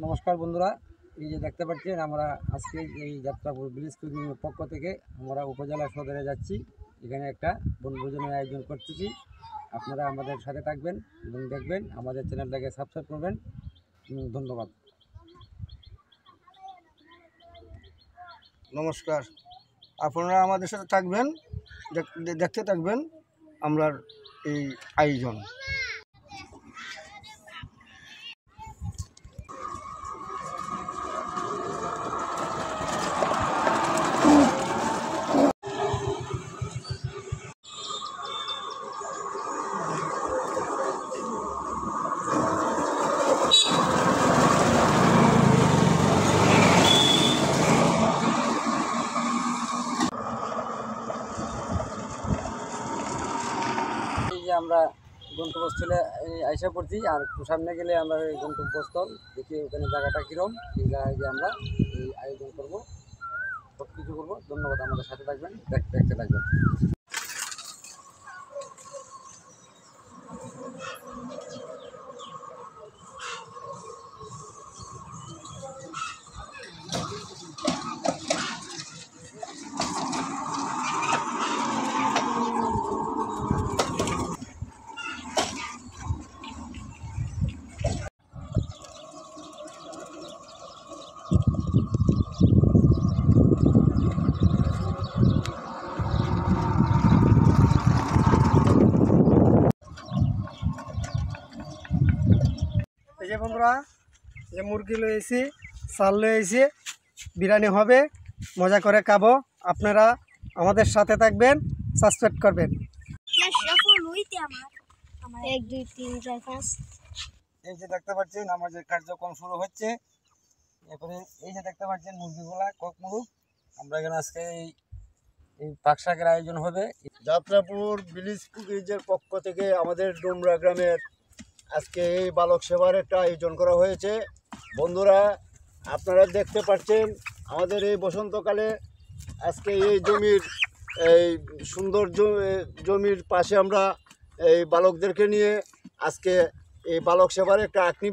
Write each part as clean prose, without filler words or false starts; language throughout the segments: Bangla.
নমস্কার বন্ধুরা, এই যে দেখতে পাচ্ছেন আমরা আজকে এই যাত্রাপুর ব্রিজ ক্লিনিকের পক্ষ থেকে আমরা উপজেলা সদরে যাচ্ছি। এখানে একটা বনভোজনের আয়োজন করতেছি। আপনারা আমাদের সাথে থাকবেন এবং দেখবেন, আমাদের চ্যানেলটাকে সাবস্ক্রাইব করবেন। ধন্যবাদ। নমস্কার, আপনারা আমাদের সাথে থাকবেন, দেখতে থাকবেন আমরা এই আয়োজন। আমরা গন্তব্যস্থলে আইসা পড়ছি, আর একটু সামনে গেলে আমরা এই গন্তব্যস্থল দেখি ওখানে জায়গাটা কীরকম, এই জায়গায় আমরা এই আয়োজন করবো, সব কিছু করবো। ধন্যবাদ, আমাদের সাথে থাকবেন, দেখতে থাকবেন। এই যে বন্ধুরা, যে মুরগি লয়েছি, চাল লয়েছি, বিরিয়ানি হবে, মজা করে খাবো। আপনারা আমাদের সাথে থাকবেন, সাবস্ক্রাইব করবেন। এই যে দেখতে পাচ্ছেন আমাদের কার্যক্রম শুরু হচ্ছে। এরপরে এই যে দেখতে পাচ্ছেন মুরগিগুলা, কক মুরগ। আমরা এখানে আজকে এই পাক শাকের আয়োজন হবে। যাত্রাপুর ভিলেজ কুকিজের পক্ষ থেকে আমাদের ডুমরা গ্রামের আজকে এই বালক সেবার একটা আয়োজন করা হয়েছে। বন্ধুরা, আপনারা দেখতে পাচ্ছেন আমাদের এই বসন্তকালে আজকে এই জমির, এই সুন্দর জমির পাশে আমরা এই বালকদেরকে নিয়ে আজকে এই বালক সেবার একটা আঁকনি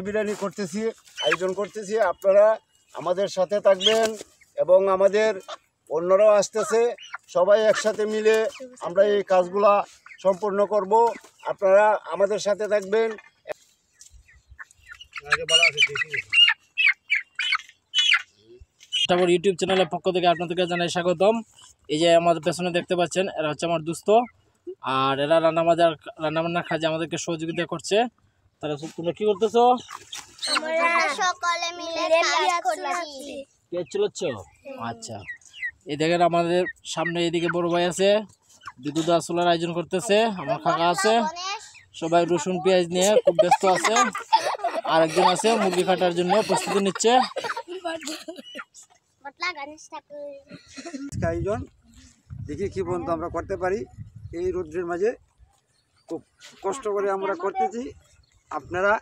বিরিয়ানি করতেছি, আয়োজন করতেছি। আপনারা আমাদের সাথে থাকবেন এবং আমাদের অন্যরাও আসতেছে, সবাই একসাথে মিলে আমরা এই কাজগুলা সম্পূর্ণ করব। আপনারা আমাদের সাথে থাকবেন। ইউটিউব চ্যানেলের পক্ষ থেকে আপনাদেরকে জানাই স্বাগতম। এই যে আমাদের পেছনে দেখতে পাচ্ছেন, এরা হচ্ছে আমার দুস্থ, আর এরা রান্নাবান্নার কাজে আমাদেরকে সহযোগিতা করছে। তারা তোমরা কি করতেছো? আচ্ছা, এই দেখেন আমাদের সামনে এদিকে বড় ভাই আছে, বিদ্যুৎ আসলার আয়োজন করতেছে। আমার কাকা আছে, সবাই রসুন পেঁয়াজ নিয়ে খুব ব্যস্ত আছে। আরেকজন আছে মুরগি কাটার জন্য প্রস্তুতি নিচ্ছে। আয়োজন দেখি কি পর্যন্ত আমরা করতে পারি। এই রৌদ্রের মাঝে খুব কষ্ট করে আমরা করতেছি। আপনারা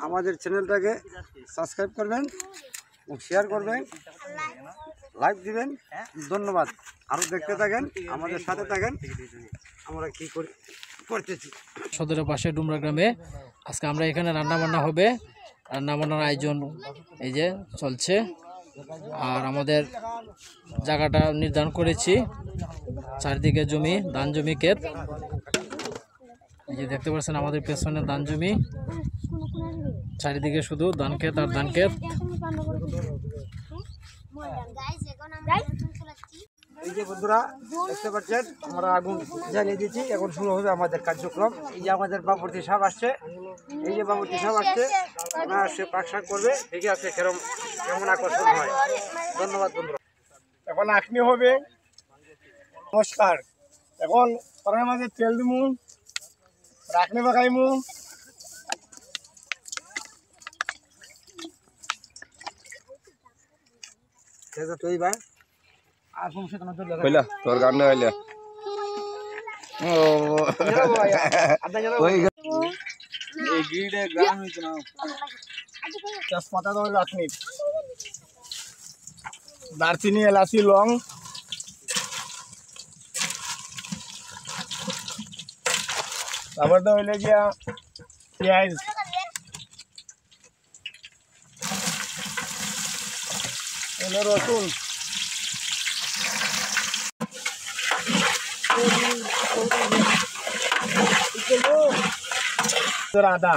আমাদের চ্যানেলটাকে সাবস্ক্রাইব করবেন এবং শেয়ার করবেন, লাইক দিবেন। ধন্যবাদ। আরও দেখতে থাকেন, আমাদের সাথে থাকেন, আমরা কি করতেছি। সদরের পাশে ডুমরা গ্রামে আজকে আমরা এখানে রান্নাবান্না হবে। রান্নাবান্নার আয়োজন এই যে চলছে, আর আমাদের জায়গাটা নির্ধারণ করেছি। চারদিকে জমি, ধান জমি, ক্ষেত। এই যে দেখতে পাচ্ছেন আমাদের পেছনে ধান জমি, চারিদিকে শুধু ধান ক্ষেত আর ধান ক্ষেত। এই যে বন্ধুরা দেখতে পাচ্ছেন, আমরা আগুন জ্বালিয়ে দিচ্ছি, এখন শুরু হবে আমাদের কার্যক্রম। এই যে আমাদের বাবুর্চি সাহেব আসছে, এই যে বাবুর্চি সাহেব আসছে, ওনারা সে পাক শাক করবে, দেখে আছে কেমন আকর্ষণ হয়। ধন্যবাদ বন্ধুরা। এখন আঁকনি হবে। নমস্কার, এখন কড়াইয়ের মাঝে তেল দিমু, রাখনি পাকাইমু। তুই ভাই আর কইলা তোর গান না হইলা ও এই গিড়ে গ্রাম হইতো না। তেজপাতা হলো আখনি, দারচিনি, এলাচি, লং, খাবারটা হইলে গিয়া পেঁয়াজ হলো রসুন আদা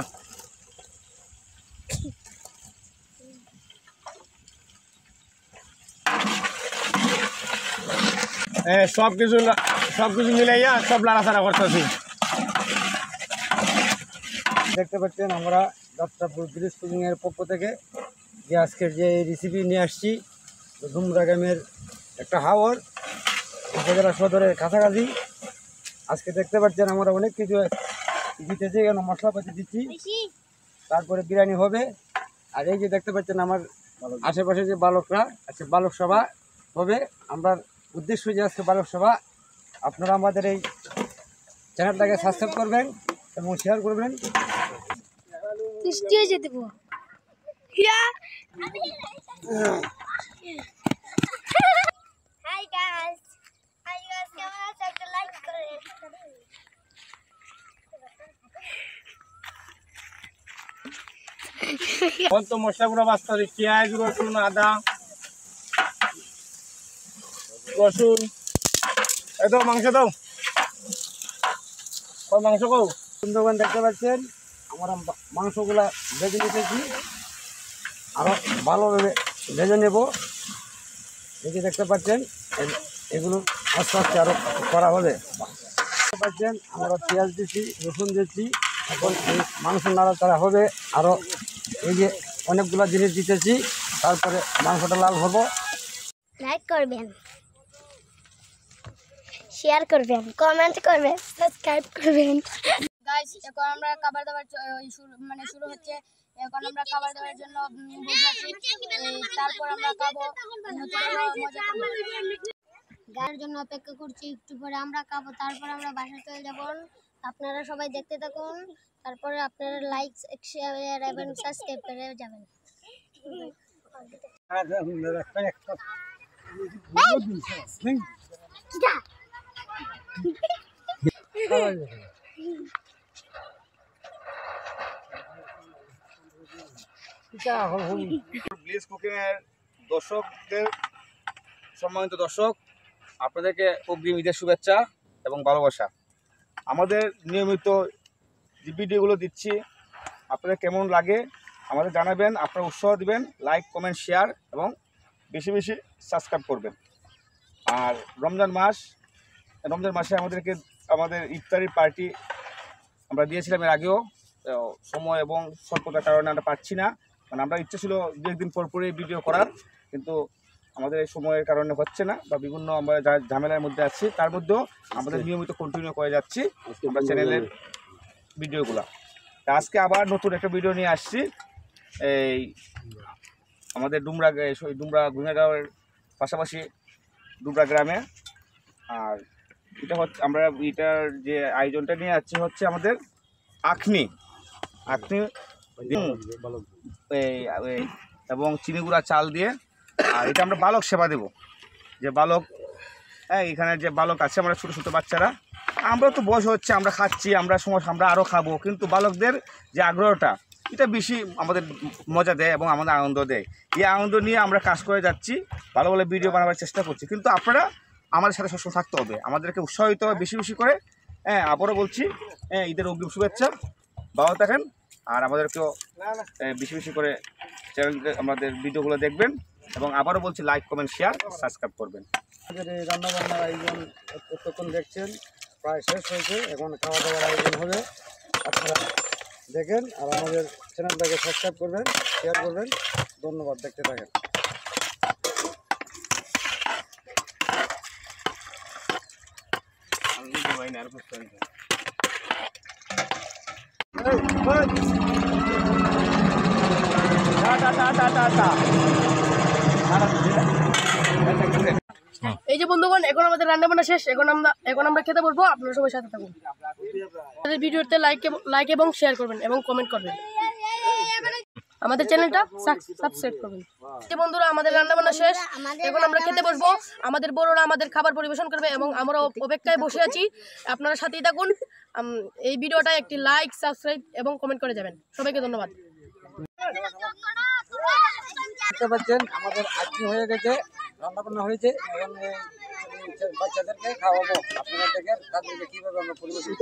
সব কিছু মিলাইয়া সব লাড়াচাড়া করতেছি। দেখতে পাচ্ছেন আমরা যাত্রাপুর ব্রিজ কুকিংয়ের পক্ষ থেকে যে আজকের যে রেসিপি নিয়ে আসছি, ডুমরা গ্রামের একটা হাওর উপজেলা সদরের কাছাকাছি। আজকে দেখতে পাচ্ছেন আমরা অনেক কিছু দিতেছি, এখানে মশলাপাতি দিচ্ছি, তারপরে বিরিয়ানি হবে। আর এই যে দেখতে পাচ্ছেন আমার আশেপাশে যে বালকরা আছে, বালক সভা হবে। আমরা উদ্দেশ্য যে আজকে বালক সভা, আপনারা আমাদের এই চ্যানেলটাকে সাবস্ক্রাইব করবেন এবং শেয়ার করবেন। স্টেজে দেব হাই গাইস কেমন আছো? একটা লাইক করে তো মশলা গুঁড়ো বাঁচতে হবে, পেঁয়াজ রসুন আদা রসুন। এই তো মাংস দাও, মাংস কও। বন্ধুগণ দেখতে পাচ্ছেন আমরা মাংসগুলা ভেজে নিতেছি, আরও ভালোভাবে ভেজে নেব। এই যে দেখতে পাচ্ছেন এগুলো আস্তে আস্তে আরও করা হবে। দেখতে পাচ্ছেন আমরা পেঁয়াজ দিচ্ছি, রসুন দিচ্ছি, এখন এই মাংস নাড়াচাড়া হবে। আরও এই যে অনেকগুলো জিনিস দিতেছি, তারপরে মাংসটা লাল হবো। লাইক করবেন, শেয়ার করবেন, কমেন্ট করবেন, সাবস্ক্রাইব করবেন। গাইস এখন আমরা খাবার দাবার শুরু হচ্ছে। এখন আমরা খাবার দাবার জন্য বসেছি, তারপর আমরা খাবো, মজা করব। গায়ের জন্য অপেক্ষা করছি, একটু পরে আমরা খাবো, তারপর আমরা বাসায় চলে যাব। আপনারা সবাই দেখতে থাকুন, তারপরে আপনারা লাইক শেয়ার এবং সাবস্ক্রাইব করে যাবেন। ব্লিজ কুকিং এর দর্শকদের, সম্মানিত দর্শক, আপনাদেরকে অগ্রিম ঈদের শুভেচ্ছা এবং ভালোবাসা। আমাদের নিয়মিত যে ভিডিওগুলো দিচ্ছি আপনাদের কেমন লাগে আমাদের জানাবেন, আপনারা উৎসাহ দিবেন, লাইক কমেন্ট শেয়ার এবং বেশি বেশি সাবস্ক্রাইব করবেন। আর রমজান মাসে আমাদের ইফতারির পার্টি আমরা দিয়েছিলাম এর আগেও, সময় এবং স্বল্পতার কারণে আমরা পাচ্ছি না। মানে আমরা ইচ্ছে ছিল দু একদিন পরই ভিডিও করার, কিন্তু আমাদের এই সময়ের কারণে হচ্ছে না, বা বিভিন্ন আমরা ঝামেলার মধ্যে আছি। তার মধ্যেও আমাদের নিয়মিত কন্টিনিউ করে যাচ্ছি আমরা চ্যানেলের ভিডিওগুলো। আজকে আবার নতুন একটা ভিডিও নিয়ে আসছি, এই আমাদের ডুমরা গুঙ্গাগাঁওয়ের পাশাপাশি ডুমরা গ্রামে। আর এটা হচ্ছে আমরা এটার যে আয়োজনটা নিয়ে যাচ্ছি হচ্ছে আমাদের আখনি এবং চিনিগুড়া চাল দিয়ে। আর এটা আমরা বালক সেবা দেব, যে বালক, হ্যাঁ এখানে যে বালক আছে আমরা ছোটো ছোটো বাচ্চারা, আমরা তো বয়স হচ্ছে, আমরা খাচ্ছি, আমরা আরও খাবো, কিন্তু বালকদের যে আগ্রহটা এটা বেশি আমাদের মজা দেয় এবং আমাদের আনন্দ দেয়। এই আনন্দ নিয়ে আমরা কাজ করে যাচ্ছি, ভালো ভালো ভিডিও বানাবার চেষ্টা করছি। কিন্তু আপনারা আমাদের সাথে সবসময় থাকতে হবে, আমাদেরকে উৎসাহিত হবে বেশি বেশি করে। হ্যাঁ আবারও বলছি, ঈদের অগ্রিম শুভেচ্ছা, ভালো থাকেন। আর আমাদেরকেও বেশি বেশি করে চ্যানেলকে আমাদের ভিডিওগুলো দেখবেন, এবং আবারও বলছি লাইক কমেন্ট শেয়ার সাবস্ক্রাইব করবেন। আমাদের এই রান্নাবান্নার আয়োজন প্রত্যেকক্ষণ দেখছেন প্রায় শেষ হয়েছে, এখন খাওয়া দাওয়ার আয়োজন হবে। আপনারা দেখেন আর আমাদের চ্যানেলটাকে সাবস্ক্রাইব করবেন, শেয়ার করবেন। ধন্যবাদ, দেখতে থাকেন। এই যে বন্ধুগণ, এখন আমাদের রান্না বান্না শেষ, এখন আমরা খেতে বলবো। আপনারা সবাই সাথে থাকুন, ভিডিওতে লাইক এবং শেয়ার করবেন এবং কমেন্ট করবেন। আমাদের চ্যানেলটা সাবস্ক্রাইব করবেন। যে বন্ধুরা আমাদের রান্না বান্না শেষ, এখন আমরা খেতে বসবো। আমাদের বড়রা আমাদের খাবার পরিবেশন করবে এবং আমরা অপেক্ষায় বসে আছি। আপনারা সাথেই থাকুন। এই ভিডিওটা একটি লাইক, সাবস্ক্রাইব এবং কমেন্ট করে যাবেন। সবাইকে ধন্যবাদ। দেখতে পাচ্ছেন আমাদের আজকে হয়ে গেছে, রান্না বান্না হয়েছে এবং বাচ্চাদেরকে খাওয়াবো। আপনারা দেখেন তাদেরকে কীভাবে আমরা পরিবেশন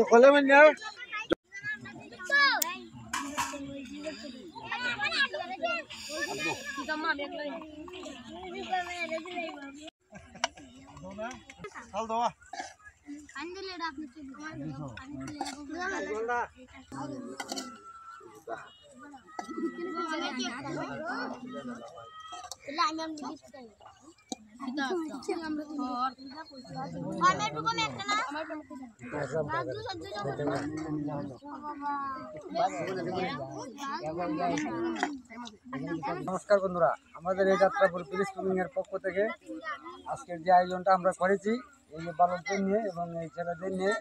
নমস্কার বন্ধুরা, আমাদের এই যাত্রাপুর পিরিস কুকিংয়ের পক্ষ থেকে আজকের যে আয়োজনটা আমরা করেছি এই যে বালকদের নিয়ে এবং এই ছেলেদের নিয়ে,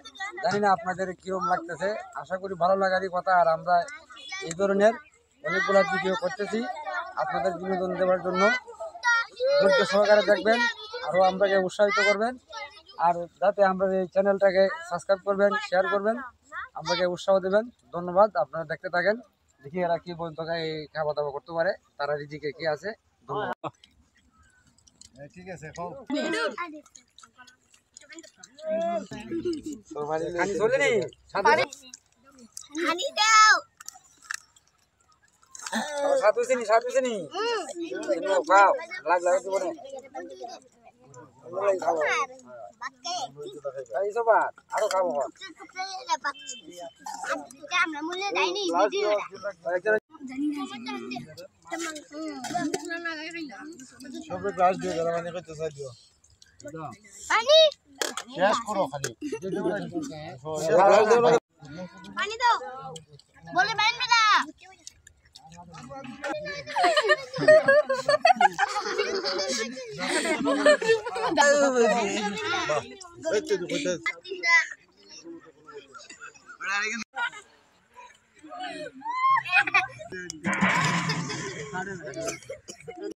জানি না আপনাদের কীরকম লাগতেছে। আশা করি ভালো লাগারই কথা। আর আমরা এই ধরনের অনেকগুলো ভিডিও করতেছি আপনাদের বিনোদন দেওয়ার জন্য। ধৈর্য সহকারে দেখবেন, আরও আমরাকে উৎসাহিত করবেন, আর যাতে আমরা এই চ্যানেলটাকে সাবস্ক্রাইব করবেন, শেয়ার করবেন, আমাকে উৎসাহ দেবেন। ধন্যবাদ। আপনারা দেখতে থাকেন, দেখি এরা কি বলতো এই খাওয়া দাওয়া করতে পারে, তারা রিজিকে কি আছে। ধন্যবাদ। ঠিক আছে, সাধু চিনি খাও, লাগলে জীবনে খাবো আরো খাবো। সবে গ্লাস দিয়ে গেলাম, মানে কইতে চাই দিও শেষ করো খালি পানি দাও বলে বাইন বেটা